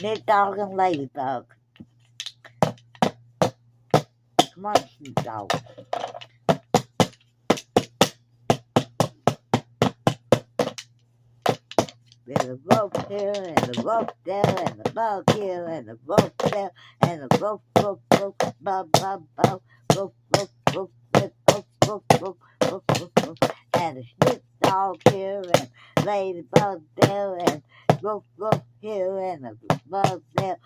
Nip Dog and Ladybug. Come on, Snoop Dogg. There's a rope here and a rope there and a bug here and a rope there and a rope, bub, bub, bub, rope, rope, and a Snoop Dog here and Ladybug there and rope here and a bug there